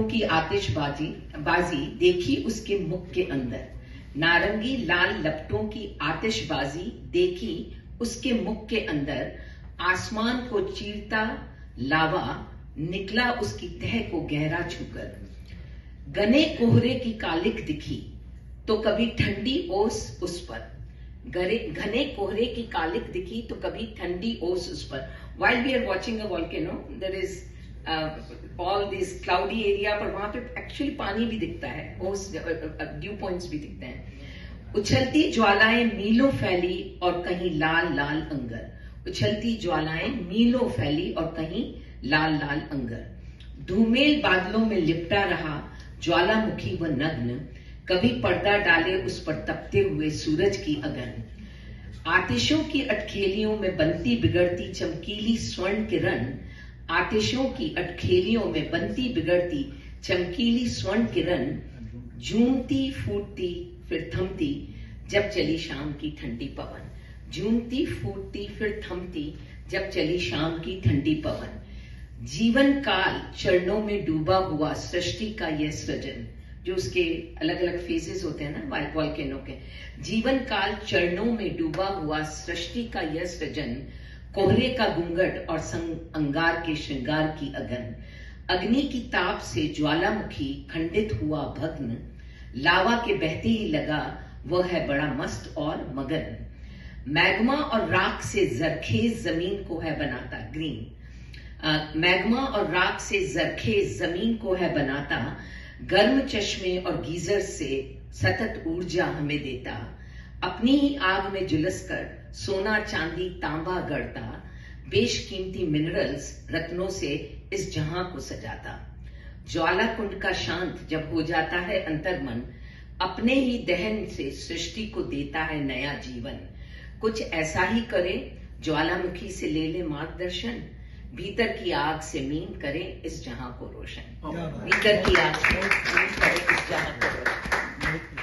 की आतिशबाजी बाजी देखी उसके मुख के अंदर, नारंगी लाल लपटों की आतिशबाजी देखी उसके मुख के अंदर, आसमान को चीरता लावा निकला उसकी तह को गहरा छूकर। घने कोहरे की कालिक दिखी तो कभी ठंडी ओस उस पर, घने कोहरे की कालिक दिखी तो कभी ठंडी ओस उस पर। While we are watching a volcano, there is all this cloudy area, पर वहां पे एक्चुअली पानी भी दिखता है, ओस ड्यू पॉइंट्स भी दिखते हैं। उछलती ज्वालाएं मीलों फैली और कहीं लाल लाल अंगर, उछलती ज्वालाएं मीलों फैली और कहीं लाल लाल अंगर। धूमेल बादलों में लिपटा रहा ज्वालामुखी व नग्न, कभी पर्दा डाले उस पर तपते हुए सूरज की अगन। आतिशों की अटखेलियों में बनती बिगड़ती चमकीली स्वर्ण किरण, आतिशों की अटखेलियों में बनती बिगड़ती चमकीली स्वर्ण किरण, झूमती फूटती फिर थमती जब चली शाम की ठंडी पवन, झूमती फूटती फिर थमती जब चली शाम की ठंडी पवन। जीवन काल चरणों में डूबा हुआ सृष्टि का यह सृजन, जो उसके अलग अलग फेजेस होते हैं ना वॉल्केनो के, जीवन काल चरणों में डूबा हुआ सृष्टि का यह सृजन, कोहरे का घूंघट और संग अंगार के श्रृंगार की अगन। अग्नि की ताप से ज्वालामुखी खंडित हुआ भग्न, लावा के बहते ही लगा वह है बड़ा मस्त और मगन। मैग्मा और राख से जरखेज जमीन को है बनाता, ग्रीन, मैग्मा और राख से जरखेज जमीन को है बनाता, गर्म चश्मे और गीजर से सतत ऊर्जा हमें देता। अपनी ही आग में झुलसकर सोना चांदी तांबा गढ़ता, बेशकीमती मिनरल्स रत्नों से इस जहां को सजाता। ज्वाला कुंड का शांत जब हो जाता है अंतर्मन, अपने ही दहन से सृष्टि को देता है नया जीवन। कुछ ऐसा ही करे ज्वालामुखी से ले ले मार्गदर्शन, भीतर की आग से मीन करे इस जहां को रोशन। भीतर की आग से मीन करे इस जहां को रोशन।